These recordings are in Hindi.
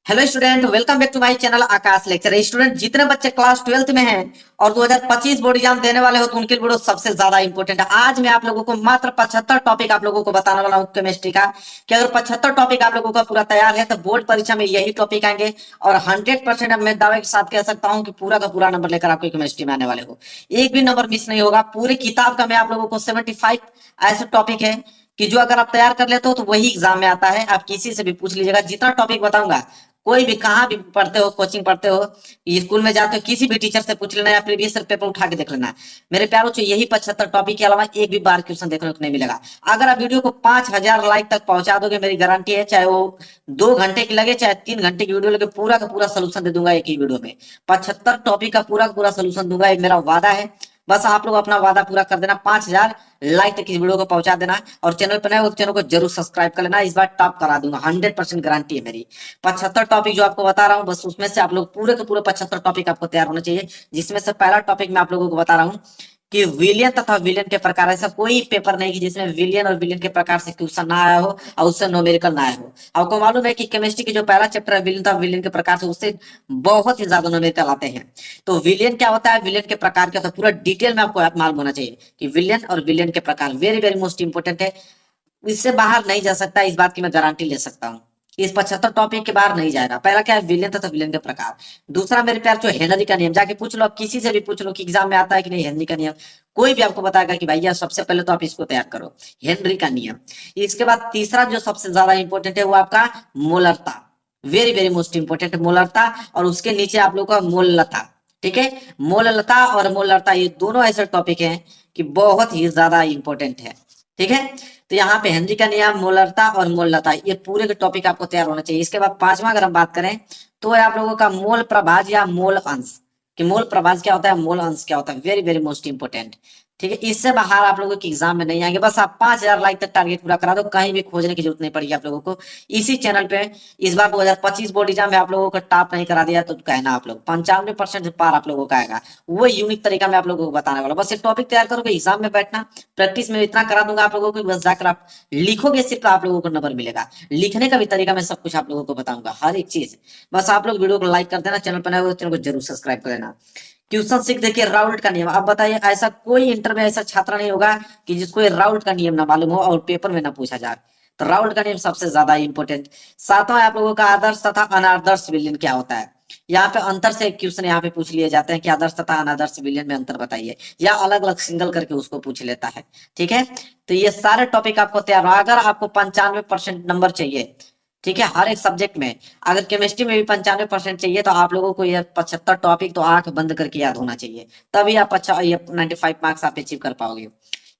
Hello student, welcome back to my channel Aakash lecture. Student, जितने बच्चे क्लास 12th में हैं और 2025 बोर्ड एग्जाम देने वाले हो तो उनके लिए वीडियो सबसे ज्यादा इंपॉर्टेंट है। आज मैं आप लोगों को मात्र 75 टॉपिक आप लोगों को बताने वाला हूं केमिस्ट्री का, कि अगर 75 टॉपिक आप लोगों का पूरा तैयार है तो बोर्ड परीक्षा में यही टॉपिक आएंगे और 100% अब मैं दावे के साथ कह सकता हूं कि पूरा का पूरा नंबर लेकर आपको केमिस्ट्री में आने वाले हो। एक भी नंबर मिस नहीं होगा। पूरी किताब का मैं आप लोगों को 75 ऐसे टॉपिक है कि जो अगर आप तैयार कर लेते हो तो वही एग्जाम में आता है। आप किसी से भी पूछ लीजिएगा, जितना टॉपिक बताऊंगा, कोई भी कहाँ भी पढ़ते हो, कोचिंग पढ़ते हो, स्कूल में जाते हो, किसी भी टीचर से पूछ लेना या प्रीवियस पेपर उठा के देख लेना। मेरे प्यारों से यही 75 टॉपिक के अलावा एक भी बार क्वेश्चन देखने को नहीं मिलेगा। अगर आप वीडियो को 5000 लाइक तक पहुंचा दोगे, मेरी गारंटी है, चाहे वो 2 घंटे की लगे चाहे 3 घंटे की वीडियो लगे, पूरा का पूरा सोल्यूशन दे दूंगा एक ही वीडियो में। 75 टॉपिक का पूरा सोल्यूशन दूंगा, ये मेरा वादा है। बस आप लोग अपना वादा पूरा कर देना, 5000 लाइक तक इस वीडियो को पहुंचा देना और चैनल पर नए हो तो चैनल को जरूर सब्सक्राइब कर लेना। इस बार टॉप करा दूंगा, 100% गारंटी है मेरी। 75 टॉपिक जो आपको बता रहा हूँ, बस उसमें से आप लोग पूरे के पूरे 75 टॉपिक आपको तैयार होना चाहिए। जिसमें से पहला टॉपिक मैं आप लोगों को बता रहा हूँ कि विलियन तथा विलियन के प्रकार। ऐसा कोई पेपर नहीं कि जिसमें विलियन और विलियन के प्रकार से क्वेश्चन ना आया हो और उससे न्यूमेरिकल ना आया हो। आपको मालूम है कि केमिस्ट्री की जो पहला चैप्टर है विलियन तथा विलियन के प्रकार से, उससे बहुत ही ज्यादा न्यूमेरिकल आते हैं। तो विलियन क्या होता है, विलियन के प्रकार क्या होता है, पूरा डिटेल में आपको मालूम होना चाहिए कि विलियन और विलियन के प्रकार वेरी वेरी मोस्ट इंपोर्टेंट है। इससे बाहर नहीं जा सकता, इस बात की मैं गारंटी ले सकता हूँ। इस 75 टॉपिक के बाहर नहीं जाएगा। पहला क्या है, विलियन तथा विलियन के प्रकार। दूसरा मेरे प्यार, जो हेनरी का नियम, जाके पूछ लो, आप किसी से भी पूछ लो कि एग्जाम में आता है कि नहीं हेनरी का नियम, कोई भी आपको बताएगा कि भैया सबसे पहले तो आप इसको तैयार करो, हेनरी का नियम। इसके बाद तीसरा जो सबसे ज्यादा इंपॉर्टेंट है वो आपका मोलरता, वेरी वेरी मोस्ट इंपॉर्टेंट मोलरता। और उसके नीचे आप लोगों का मोललता। ठीक है, मोललता और मोलरता ये दोनों ऐसे टॉपिक हैं कि बहुत ही ज्यादा इंपॉर्टेंट है। ठीक है, तो यहाँ पे हेनरी का नियम, मोलरता और मोललता, ये पूरे के टॉपिक आपको तैयार होना चाहिए। इसके बाद पांचवा अगर हम बात करें तो है आप लोगों का मोल प्रभाज या मोल अंश। कि मोल प्रभाज क्या होता है, मोल अंश क्या होता है, वेरी वेरी मोस्ट इंपोर्टेंट। ठीक है, इससे बाहर आप लोगों के एग्जाम में नहीं आएंगे। बस आप 5000 लाइक तक टारगेट पूरा करा दो, कहीं भी खोजने की जरूरत नहीं पड़ेगी आप लोगों को। इसी चैनल पे इस बार 2025 बोर्ड एग्जाम में आप लोगों को टॉप नहीं करा दिया तो कहना आप लोग 95% पार आप लोगों का आएगा। वो यूनिक तरीका मैं आप लोगों को बताने वाला। बस एक टॉपिक तैयार करोगे, एग्जाम में बैठना, प्रैक्टिस में इतना करा दूंगा आप लोगों को, बस जाकर आप लिखोगे सिर्फ, आप लोगों को नंबर मिलेगा। लिखने का भी तरीका मैं सब कुछ आप लोगों को बताऊंगा, हर एक चीज। बस आप लोग वीडियो को लाइक कर देना, चैनल पर नए हो तो चैनल को जरूर सब्सक्राइब कर देना। क्वेश्चन सीख देखिए, राउल्ट का नियम। अब बताइए, ऐसा कोई इंटर में ऐसा छात्र नहीं होगा कि जिसको ये राउल्ट का नियम ना मालूम हो और पेपर में ना पूछा जाए। तो राउल्ट का नियम सबसे ज्यादा इंपॉर्टेंट। सातवां आप लोगों का आदर्श तथा अनादर्श विलयन क्या होता है। यहाँ पे अंतर से क्वेश्चन यहाँ पे पूछ लिए जाते हैं कि आदर्श तथा अनादर्श विलयन में अंतर बताइए, या अलग अलग सिंगल करके उसको पूछ लेता है। ठीक है, तो ये सारे टॉपिक आपको तैयार हो। अगर आपको 95% नंबर चाहिए, ठीक है, हर एक सब्जेक्ट में, अगर केमिस्ट्री में भी 95% चाहिए तो आप लोगों को ये 75 टॉपिक तो आंख बंद करके याद होना चाहिए, तभी आप अच्छा ये 95 मार्क्स आप अचीव कर पाओगे।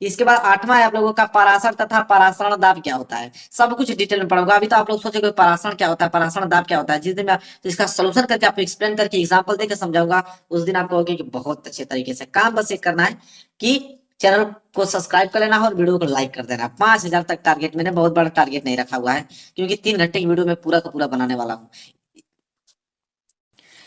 इसके बाद आठवां है आप लोगों का पराशर तथा पराशरण दाब क्या होता है। सब कुछ डिटेल में पढ़ूंगा। अभी तो आप लोग सोचोगे पराशरण क्या होता है, पराशरण दाब क्या होता है। जिस दिन मैं तो इसका सोल्यूशन करके आपको एक्सप्लेन करके एग्जांपल देकर समझाऊंगा, उस दिन आप कहोगे कि बहुत अच्छे तरीके से। काम बस ये करना है कि चैनल को सब्सक्राइब कर लेना और वीडियो को लाइक कर देना। 5000 तक टारगेट, मैंने बहुत बड़ा टारगेट नहीं रखा हुआ है, क्योंकि 3 घंटे की वीडियो में पूरा का पूरा बनाने वाला हूँ।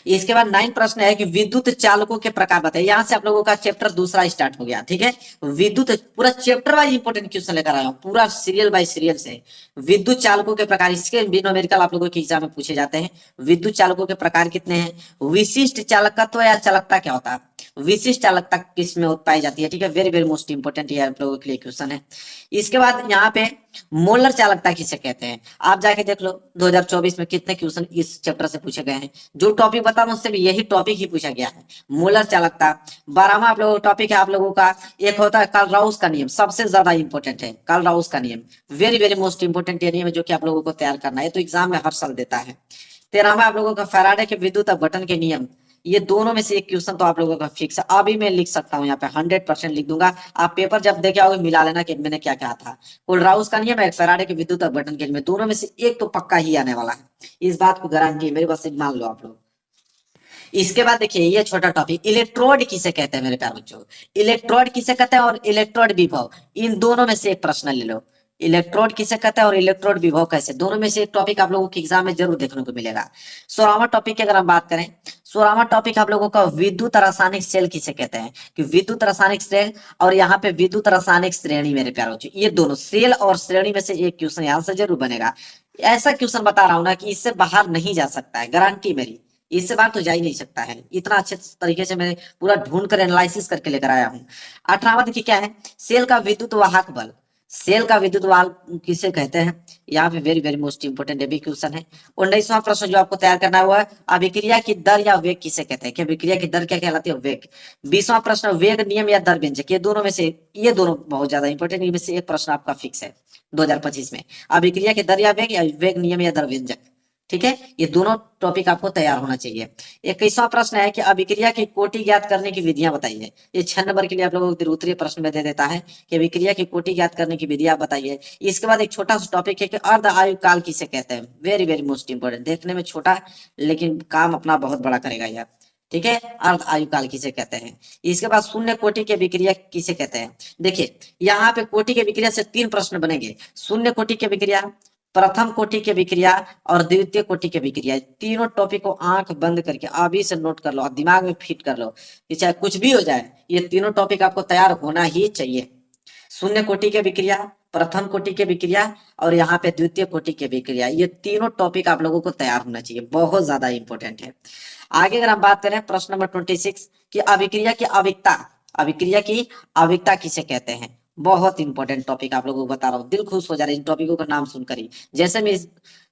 इसके बाद 9 प्रश्न है कि विद्युत चालकों के प्रकार बताइए। यहाँ से आप लोगों का चैप्टर दूसरा स्टार्ट हो गया। ठीक है, विद्युत पूरा चैप्टर वाइज इंपोर्टेंट क्वेश्चन लेकर आया हूँ, पूरा सीरियल बाय सीरियल से। विद्युत चालकों के प्रकार, इसके भी न्यूमेरिकल आप लोगों के एग्जाम में पूछे जाते हैं। विद्युत चालकों के प्रकार कितने हैं, विशिष्ट चालकत्व या चालकता क्या होता है, विशिष्ट चालकता किस में पाई जाती है। ठीक है, वेरी वेरी मोस्ट इंपोर्टेंट ये आप लोगों के लिए क्वेश्चन है। इसके बाद यहाँ पे मोलर चालकता किसे कहते हैं, आप जाके देख लो 2024 में कितने क्वेश्चन इस चैप्टर से पूछे गए हैं। जो टॉपिक बता रहा हूं उससे भी यही टॉपिक ही पूछा गया है, मोलर चालकता। 12वां आप लोगों का टॉपिक है आप लोगों का, एक होता है कार्ल राउस का नियम, सबसे ज्यादा इंपॉर्टेंट है कार्ल राउस का नियम, वेरी वेरी मोस्ट इंपोर्टेंट ये नियम है जो कि आप लोगों को तैयार करना है, तो एग्जाम में हर साल देता है। 13वां आप लोगों का फैराडे के विद्युत अपघटन के नियम। ये दोनों में से एक क्वेश्चन तो आप लोगों का फिक्स है, अभी मैं लिख सकता हूँ यहाँ पे 100% लिख दूंगा। आप पेपर जब देखे आओगे मिला लेना कि मैंने क्या कहा था। कुल राउस का नियम है, फैराडे के विद्युत अपघटन के नियम, दोनों में से एक तो पक्का ही आने वाला है, इस बात को गारंटी है मेरे, बस मान लो आप लोग। इसके बाद देखिए ये छोटा टॉपिक, इलेक्ट्रोड किसे कहते हैं मेरे प्यारे बच्चों। इलेक्ट्रोड किसे कहते हैं और इलेक्ट्रोड विभव, इन दोनों में से एक प्रश्न ले लो। इलेक्ट्रोड किसे कहते हैं और इलेक्ट्रोड विभव कैसे, दोनों में से एक टॉपिक आप लोगों के एग्जाम में जरूर देखने को मिलेगा। 16वां टॉपिक की अगर हम बात करें, 16वां टॉपिक आप लोगों का विद्युत रासायनिक सेल किसे कहते हैं, कि विद्युत रासायनिक सेल और यहाँ पे विद्युत रासायनिक श्रेणी मेरे प्यारे बच्चों, ये दोनों सेल और श्रेणी में से एक क्वेश्चन यहाँ से जरूर बनेगा। ऐसा क्वेश्चन बता रहा हूं ना कि इससे बाहर नहीं जा सकता है, गारंटी मेरी, इससे बाहर तो जा ही नहीं सकता है। इतना अच्छे तरीके से मैंने पूरा ढूंढ कर एनालिसिस करके लेकर आया हूँ। 18वां देखिए क्या है, सेल का विद्युत वाहक बल। सेल का विद्युत वाहक किसे कहते हैं, यहाँ पे वेरी वेरी मोस्ट इंपोर्टेंट ये भी क्वेश्चन है। 19वां प्रश्न जो आपको तैयार करना हुआ है, अभिक्रिया की दर या वेग किसे कहते हैं, कि अभिक्रिया की दर क्या कहलाती है, वेग। 20वां प्रश्न, वेग नियम या दर व्यंजक, ये दोनों में से, ये दोनों बहुत ज्यादा इंपॉर्टेंट, इनमें से एक प्रश्न आपका फिक्स है 2025 में, अभिक्रिया के दर या वेग नियम या दर व्यंजक। ठीक है, ये दोनों टॉपिक आपको तैयार होना चाहिए। 21वां प्रश्न है कि अभिक्रिया की कोटि ज्ञात करने की विधियां बताइए। ये 6 नंबर के लिए आप लोगों को उत्तरीय प्रश्न में दे देता है कि अभिक्रिया की कोटि ज्ञात करने की विधियां बताइए। इसके बाद एक छोटा सा टॉपिक है कि अर्ध आयु काल किसे कहते हैं, वेरी वेरी मोस्ट इंपोर्टेंट, देखने में छोटा लेकिन काम अपना बहुत बड़ा करेगा यह। ठीक है, अर्ध आयु काल किसे कहते हैं। इसके बाद शून्य कोटि के विक्रिया किसे कहते हैं। देखिए यहाँ पे कोटि के विक्रिया से 3 प्रश्न बनेंगे, शून्य कोटि के विक्रिया, प्रथम कोटि के विक्रिया और द्वितीय कोटि के विक्रिया। तीनों टॉपिक को आंख बंद करके अभी से नोट कर लो और दिमाग में फिट कर लो कि चाहे कुछ भी हो जाए, ये तीनों टॉपिक आपको तैयार होना ही चाहिए। शून्य कोटि के विक्रिया, प्रथम कोटि के विक्रिया और यहाँ पे द्वितीय कोटि के विक्रिया, ये तीनों टॉपिक आप लोगों को तैयार होना चाहिए, बहुत ज्यादा इंपॉर्टेंट है। आगे अगर हम बात करें प्रश्न नंबर 26 की अभिक्रिया की अविकता, अभिक्रिया की अविकता किसे कहते हैं, बहुत इंपॉर्टेंट टॉपिक आप लोगों को बता रहा हूँ, दिल खुश हो जा रहा है इन टॉपिकों का नाम सुनकर ही। जैसे मैं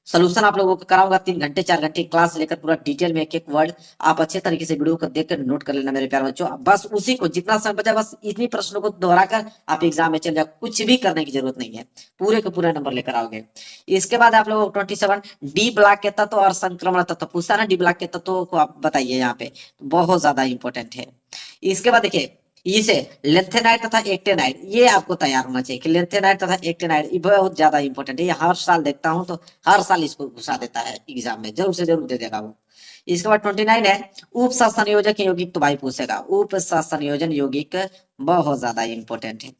सोल्यूशन आप लोगों को कराऊंगा 3 घंटे 4 घंटे क्लास लेकर पूरा डिटेल में एक एक वर्ड आप अच्छे तरीके से वीडियो को देखकर नोट कर लेना मेरे प्यारे बच्चों। बस उसी को जितना समय बचा बस इन्हीं प्रश्नों को दोहराकर आप एग्जाम में चल जाओ, कुछ भी करने की जरूरत नहीं है, पूरे के पूरे नंबर लेकर आओगे। इसके बाद आप लोगों को 27 डी ब्लॉक के तत्व और संक्रमण तत्व पूछता है ना, डी ब्लॉक के तत्वों को आप बताइए, यहाँ पे बहुत ज्यादा इंपॉर्टेंट है। इसके बाद देखिए इसे लेंथेनाइट तथा एक्टेनाइट, ये आपको तैयार होना चाहिए कि लेंथेनाइट तथा एक्टेनाइट ये बहुत ज्यादा इंपॉर्टेंट है, ये हर साल देखता हूं तो हर साल इसको घुसा देता है एग्जाम में, जरूर से जरूर दे देगा वो। इसके बाद 29 है उप संयोजक यौगिक, तो भाई पूछेगा उप संयोजन यौगिक, बहुत ज्यादा इंपॉर्टेंट है।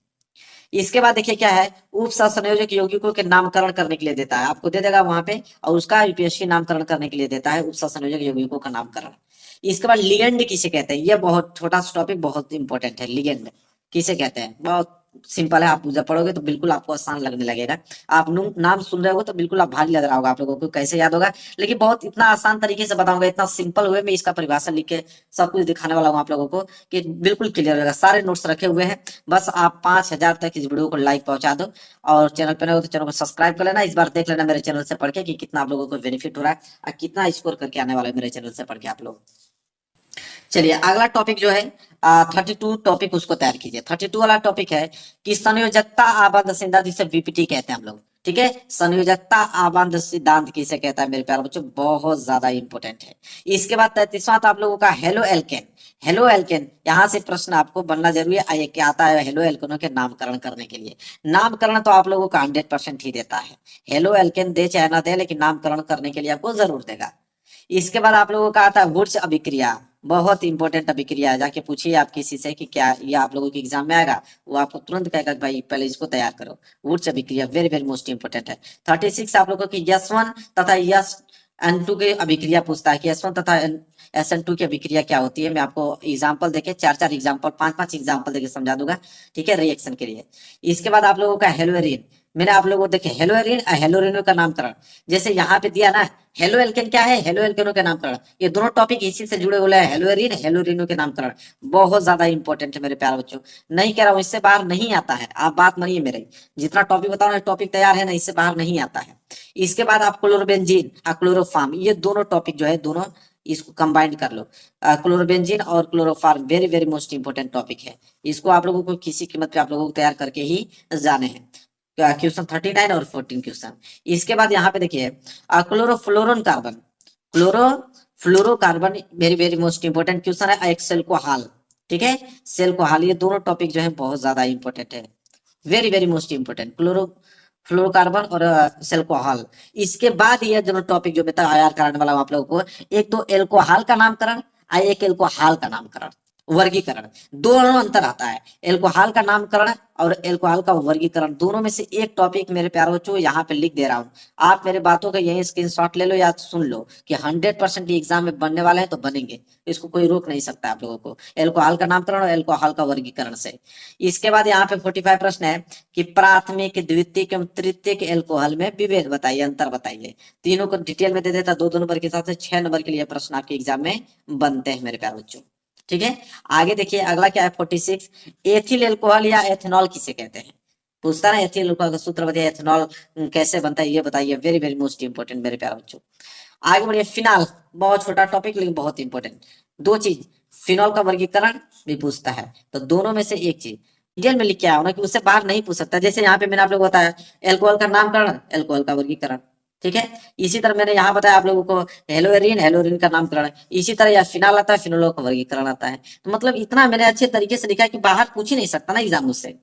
इसके बाद देखिए क्या है, उप संयोजक यौगिकों के नामकरण करने के लिए देता है, आपको दे देगा वहां पे, और उसका यूपीएससी नामकरण करने के लिए देता है उप संयोजक यौगिकों का नामकरण। इसके बाद लिगेंड किसे कहते हैं, ये बहुत छोटा सा टॉपिक, बहुत इंपॉर्टेंट है, लिगेंड किसे कहते हैं, बहुत सिंपल है, आप जब पढ़ोगे तो बिल्कुल आपको आसान लगने लगेगा। आप नाम सुन रहे हो तो बिल्कुल आप भारी लग रहा होगा आप लोगों को, कैसे याद होगा, लेकिन बहुत इतना आसान तरीके से बताऊंगा, इतना सिंपल वे में इसका परिभाषा लिख के सब कुछ दिखाने वाला हूँ आप लोगों को कि बिल्कुल क्लियर होगा। सारे नोट्स रखे हुए हैं, बस आप 5000 तक इस वीडियो को लाइक पहुंचा दो, और चैनल पर हो तो चैनल को सब्सक्राइब कर लेना। इस बार देख लेना मेरे चैनल से पढ़ के कि कितना आप लोगों को बेनिफिट हो रहा है और कितना स्कोर करके आने वाला है मेरे चैनल से पढ़ के आप लोग। चलिए अगला टॉपिक जो है 32 टॉपिक उसको तैयार कीजिए। 32 वाला टॉपिक है कि संयोजकता आबंध सिद्धांत, जिसे बीपीटी कहते हैं हम लोग। ठीक है, संयोजकता आबंध सिद्धांत किसे कहता है मेरे प्यारे बच्चों, बहुत ज्यादा इंपॉर्टेंट है। इसके बाद 33वां आप लोगों का हेलो एल्केन, हेलो एल्केन, यहाँ से प्रश्न आपको बनना जरूरी है, क्या आता है हेलो एल्केनों के नामकरण करने के लिए। नामकरण तो आप लोगों का 100% ही देता है, हेलो एल्केन दे चाहे ना दे, लेकिन नामकरण करने के लिए आपको जरूर देगा। इसके बाद आप लोगों का आता है वुड्स अभिक्रिया, बहुत इंपॉर्टेंट अभिक्रिया है, जाके पूछिए आप किसी से कि क्या ये आप लोगों के एग्जाम में आएगा, वो आपको तुरंत कहेगा भाई पहले इसको तैयार करो। वुड्स अभिक्रिया वेरी वेरी मोस्ट इंपॉर्टेंट है। 36 आप लोगों की यस1 तथा यस की अभिक्रिया पूछता है कि यस1 तथा SN2 की अभिक्रिया क्या होती है। मैं आपको एग्जाम्पल देके 4 एग्जाम्पल 5 एग्जाम्पल देके समझा दूंगा, ठीक है, रिएक्शन के लिए। इसके बाद आप लोगों का हेलोरिन, मैंने आप लोगों को देखे हेलोरिन हेलोरिनो का नामकरण, जैसे यहाँ पे दिया ना हेलो एल्केन क्या है, हेलो एल्केनो के नामकरण, ये दोनों टॉपिक इसी से जुड़े हुए हैं, हेलोरिन हेलोरिनो के नामकरण, बहुत ज्यादा इंपॉर्टेंट है मेरे प्यारे बच्चों। नहीं कह रहा हूँ इससे बाहर नहीं आता है, आप बात मानिए मेरे, जितना टॉपिक बता रहा हूँ टॉपिक तैयार है ना, इससे बाहर नहीं आता है। इसके बाद आप क्लोरोबेंजीन और क्लोरोफार्म, ये दोनों टॉपिक जो है दोनों इसको कंबाइंड कर लो। क्लोरोबेंजीन और chloroform very very most important topic है, इसको आप लोगों को किसी कीमत पे आप लोगों को तैयार करके ही जाने हैं। क्वेश्चन 39 और 14 क्वेश्चन। इसके बाद यहाँ पे देखिए chlorofluoro carbon, chlorofluorocarbon very very most important question है। एक सेल को हाल, ठीक है, सेल को हाल, ये दोनों टॉपिक जो है बहुत ज्यादा इंपॉर्टेंट है, very very most important, fluorocarbon और सेल्कोहॉल। इसके बाद ये दोनों टॉपिक जो मैं तैयार कराने वाला हूं आप लोगों को, एक तो एल्कोहल का नामकरण और एक एल्कोहल का नामकरण, वर्गीकरण, दोनों अंतर आता है। एल्कोहल का नामकरण और एल्कोहल का वर्गीकरण, दोनों में से एक टॉपिक मेरे प्यारे बच्चों यहाँ पे लिख दे रहा हूँ। आप मेरे बातों का यही स्क्रीनशॉट ले लो या सुन लो कि 100% एग्जाम में बनने वाले हैं तो बनेंगे, इसको कोई रोक नहीं सकता आप लोगों को, एल्कोहल का नामकरण और एल्कोहल का वर्गीकरण से। इसके बाद यहाँ पे 45 प्रश्न है कि प्राथमिक, द्वितीयक एवं तृतीयक एल्कोहल में विभेद बताइए, अंतर बताइए। तीनों को डिटेल में दे देता, 2 नंबर के हिसाब से 6 नंबर के लिए प्रश्न आपके एग्जाम में बनते हैं मेरे प्यारे बच्चों। ठीक है, आगे देखिए अगला क्या है 46, एथिल एल्कोहल या एथेनॉल किसे कहते हैं। पूछता ना एथिल एल्कोहल का सूत्र बताइए, एथेनॉल कैसे बनता है ये बताइए, वेरी वेरी मोस्ट इंपोर्टेंट मेरे प्यारे बच्चों। आगे बढ़िए, फिनाल, बहुत छोटा टॉपिक लेकिन बहुत इंपॉर्टेंट। दो चीज, फिनॉल का वर्गीकरण भी पूछता है, तो दोनों में से एक चीज डिटेल में लिख के आओ ना, कि उससे बाहर नहीं पूछ सकता। जैसे यहाँ पे मैंने आप लोगों को बताया एल्कोहल का नामकरण, एल्कोहल का वर्गीकरण, ठीक है। इसी तरह मैंने यहाँ बताया आप लोगों को हेलोरिन, हेलोरिन का नामकरण, इसी तरह यह फिनाल आता है, फिनोल का वर्गीकरण आता है। तो मतलब इतना मैंने अच्छे तरीके से लिखा है कि बाहर पूछ ही नहीं सकता ना एग्जाम मुझसे।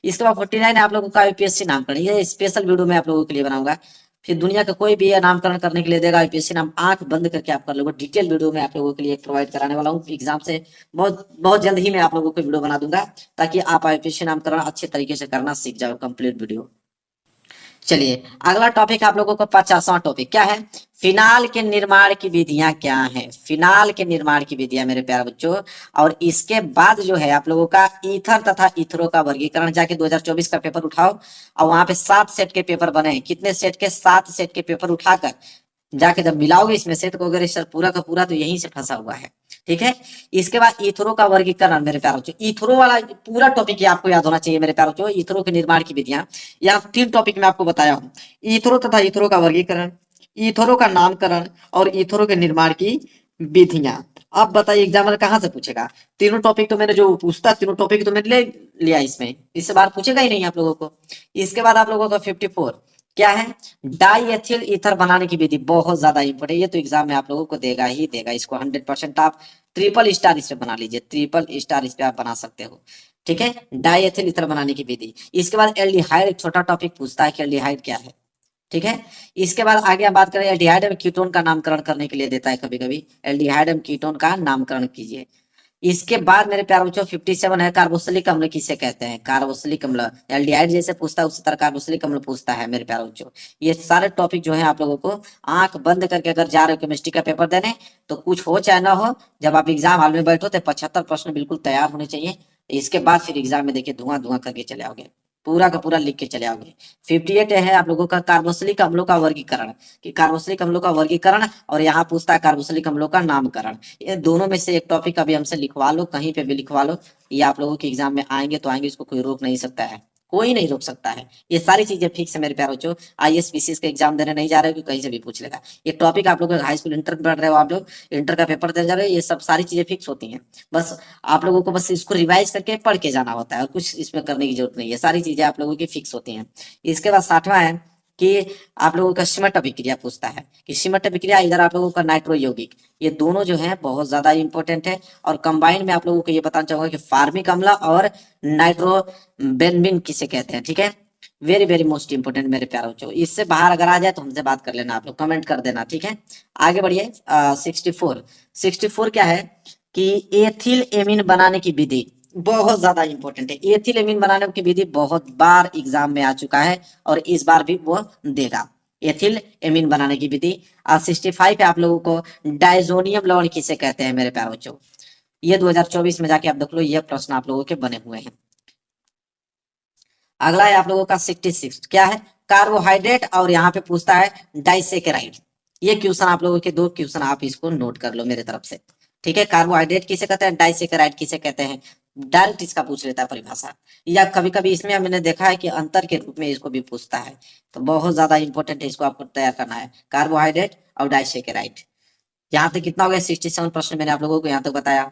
इसके बाद 49 आप लोगों का यूपीएससी नामकरण, ये स्पेशल वीडियो मैं आप लोगों के लिए बनाऊंगा। फिर दुनिया का कोई भी ये नामकरण करने के लिए देगा यूपीएससी नाम, आंख बंद करके आप कर लोगे। डिटेल वीडियो में आप लोगों के लिए प्रोवाइड कराने वाला हूँ एग्जाम से बहुत बहुत जल्द ही मैं आप लोगों को वीडियो बना दूंगा, ताकि आप यूपीएससी नामकरण अच्छे तरीके से करना सीख जाओ, कंप्लीट वीडियो। चलिए अगला टॉपिक आप लोगों को 50वां टॉपिक क्या है, फिनाल के निर्माण की विधियां क्या हैं। फिनाल के निर्माण की विधियां मेरे प्यारे बच्चों। और इसके बाद जो है आप लोगों का ईथर तथा ईथरो का वर्गीकरण, जाके 2024 का पेपर उठाओ और वहां पे 7 सेट के पेपर बने हैं। कितने सेट के, 7 सेट के पेपर उठाकर जाके जब मिलाओगे इसमें से तो अगर सर पूरा का पूरा तो यहीं से फंसा हुआ है। ठीक है, इसके बाद ईथरो का वर्गीकरण मेरे प्यारे बच्चों, ईथरो वाला पूरा टॉपिक आपको याद होना चाहिए मेरे प्यारे बच्चों। ईथरो के निर्माण की विधियां, यहाँ 3 टॉपिक में आपको बताया हूँ, ईथरो तथा ईथरो का वर्गीकरण, ईथरो का नामकरण और ईथरो के निर्माण की विधियां। अब बताइए एग्जामिनर कहाँ से पूछेगा, तीनों टॉपिक तो मैंने जो पूछता तीनों टॉपिक तो मैंने ले लिया इसमें, इससे बाहर पूछेगा ही नहीं आप लोगों को। इसके बाद आप लोगों का 54 क्या है, डाई एथिल ईथर बनाने की विधि, बहुत ज्यादा इंपॉर्टेंट, ये तो एग्जाम में आप लोगों को देगा ही देगा। इसको 100% आप ट्रिपल स्टार इस पे बना लीजिए, ट्रिपल स्टार इस पे आप बना सकते हो। ठीक है, डाई एथिल ईथर बनाने की विधि। इसके बाद एल्डिहाइड, एक छोटा टॉपिक पूछता है कि एल्डिहाइड क्या है। ठीक है, इसके बाद आगे हम बात करें एल्डिहाइड एवं कीटोन का नामकरण करने के लिए देता है कभी कभी, एल्डिहाइड एवं कीटोन का नामकरण कीजिए। इसके बाद मेरे प्यारे बच्चों 57 है, कार्बोक्सिलिक अम्ल किसे कहते हैं। कार्बोक्सिलिक अम्ल, एल्डिहाइड जैसे पूछता है उसी तरह कार्बोक्सिलिक अम्ल पूछता है मेरे प्यारे बच्चों। ये सारे टॉपिक जो है आप लोगों को आंख बंद करके अगर जा रहे हो केमिस्ट्री का पेपर देने, तो कुछ हो चाहे ना हो, जब आप एग्जाम हॉल में बैठो तो 75 प्रश्न बिल्कुल तैयार होने चाहिए। इसके बाद फिर एग्जाम में देखिए धुआं धुआं करके चले आओगे, पूरा का पूरा लिख के चले आओगे। 58 है आप लोगों का कार्बोक्सिलिक अम्लों का वर्गीकरण, कि कार्बोक्सिलिक अम्लों का वर्गीकरण और यहाँ पूछता है कार्बोक्सिलिक अम्लों का नामकरण। ये दोनों में से एक टॉपिक अभी हमसे लिखवा लो, कहीं पे भी लिखवा लो, ये आप लोगों के एग्जाम में आएंगे तो आएंगे, इसको कोई रोक नहीं सकता है, कोई नहीं रोक सकता है। ये सारी चीजें फिक्स है मेरे प्यारे बच्चों, आईएएस पीसीएस का एग्जाम देने नहीं जा रहे हो कि कहीं से भी पूछ लेगा। ये टॉपिक आप लोग हाई स्कूल इंटर पढ़ रहे हो, आप लोग इंटर का पेपर देने जा रहे हो, ये सब सारी चीजें फिक्स होती हैं। बस आप लोगों को बस इसको रिवाइज करके पढ़ के जाना होता है, और कुछ इसमें करने की जरूरत नहीं है, सारी चीजें आप लोगों की फिक्स होती हैं। इसके बाद 60वां है कि आप लोगों का सिमट अभिक्रिया पूछता है, कि सिमट अभिक्रिया इधर आप लोगों का नाइट्रो यौगिक, ये दोनों जो है बहुत ज्यादा इंपॉर्टेंट है। और कंबाइन में आप लोगों को ये बताना चाहूंगा कि फार्मिक अम्ल और नाइट्रो बेंजीन किसे कहते हैं। ठीक है, वेरी वेरी मोस्ट इंपोर्टेंट मेरे प्यारे बच्चों, इससे बाहर अगर आ जाए तो हमसे बात कर लेना, आप लोग कमेंट कर देना। ठीक है, आगे बढ़िए 64 क्या है कि एथिल एमीन बनाने की विधि, बहुत ज्यादा इंपॉर्टेंट है। एथिल एमीन बनाने की विधि बहुत बार एग्जाम में आ चुका है और इस बार भी वो देगा, एथिल एमीन बनाने की विधि। 65 पे आप लोगों को डाइजोनियम लवण किसे कहते हैं मेरे प्यारे बच्चों, ये 2024 में जाके आप देख लो, ये प्रश्न आप लोगों के बने हुए हैं। अगला है आप लोगों का 66 क्या है, कार्बोहाइड्रेट, और यहाँ पे पूछता है डाइसेकेराइड। ये क्वेश्चन आप लोगों के 2 क्वेश्चन आप इसको नोट कर लो मेरे तरफ से। ठीक है, कार्बोहाइड्रेट किसे कहते हैं, डाइसेकेराइड किसे कहते हैं, डायरेक्ट इसका पूछ लेता है परिभाषा, या कभी कभी इसमें मैंने देखा है कि अंतर के रूप में इसको भी पूछता है। तो बहुत ज्यादा इंपॉर्टेंट है, इसको आपको तैयार करना है, कार्बोहाइड्रेट और डाइसेकेराइड। यहाँ तक कितना हो गया, 67 प्रश्न मैंने आप लोगों को यहाँ तक बताया।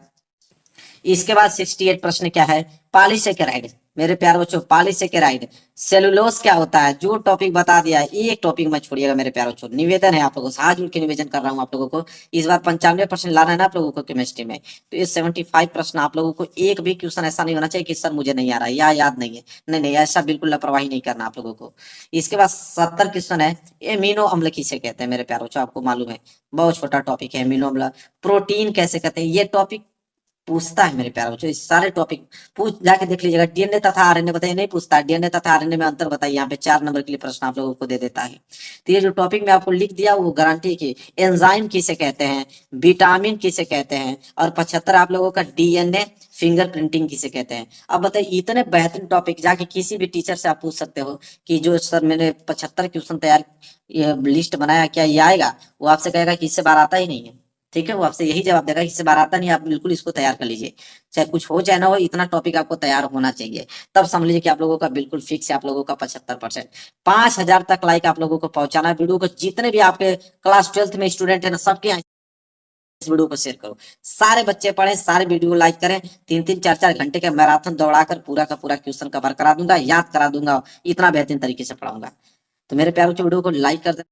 इसके बाद 68 प्रश्न क्या है, पॉलीसेकेराइड मेरे प्यारे बच्चों, पॉलीसेकेराइड। सेलुलोज क्या होता है, जो टॉपिक बता दिया है, एक टॉपिक मत छोड़िएगा मेरे प्यारे बच्चों, निवेदन है आप लोगों से, हाथ जोड़ के निवेदन कर रहा हूँ आप लोगों को। इस बार 95% लाना है ना आप लोगों को केमिस्ट्री में, तो ये 75 प्रश्न आप लोगों को एक भी क्वेश्चन ऐसा नहीं होना चाहिए कि सर मुझे नहीं आ रहा है या याद नहीं है, नहीं नहीं, ऐसा बिल्कुल लापरवाही नहीं करना आप लोगों को। इसके बाद 70 क्वेश्चन है, एमिनो अम्ल किसे कहते हैं मेरे प्यारे बच्चों, आपको मालूम है, बहुत छोटा टॉपिक है एमिनो अम्ल। प्रोटीन कैसे कहते हैं, ये टॉपिक पूछता है मेरे प्यारे बच्चों, इस सारे टॉपिक पूछ जाके देख लीजिएगा। डीएनए तथा आरएनए बताइए, नहीं पूछता। डीएनए तथा आरएनए में अंतर बताइए, यहाँ पे 4 नंबर के लिए प्रश्न आप लोगों को दे देता है। तो ये जो टॉपिक मैं आपको लिख दिया वो गारंटी की। एंजाइम किसे कहते हैं, विटामिन किसे कहते हैं, और 75 आप लोगों का डीएनए फिंगरप्रिंटिंग किसे कहते हैं। अब बताइए, इतने बेहतरीन टॉपिक जाके किसी भी टीचर से आप पूछ सकते हो कि जो सर मैंने 75 क्वेश्चन तैयार ये लिस्ट बनाया, क्या ये आएगा? वो आपसे कहेगा कि इससे बार आता ही नहीं है। ठीक है, वो आपसे यही जवाब देगा कि इससे बार आता नहीं, आप बिल्कुल इसको तैयार कर लीजिए। चाहे कुछ हो चाहे ना हो, इतना टॉपिक आपको तैयार होना चाहिए। तब समझ लीजिए कि आप लोगों का बिल्कुल फिक्स है, आप लोगों का 75%। 5000 तक लाइक आप लोगों को पहुंचाना है। वीडियो को जितने भी आपके क्लास 12th में स्टूडेंट है ना, सबके यहाँ इस वीडियो को शेयर करो। सारे बच्चे पढ़े, सारे वीडियो लाइक करें। 3-3 4-4 घंटे का मैराथन दौड़ाकर पूरा का पूरा क्वेश्चन कवर करा दूंगा, याद करा दूंगा, इतना बेहतरीन तरीके से पढ़ाऊंगा। तो मेरे प्यारों के वीडियो को लाइक कर दें।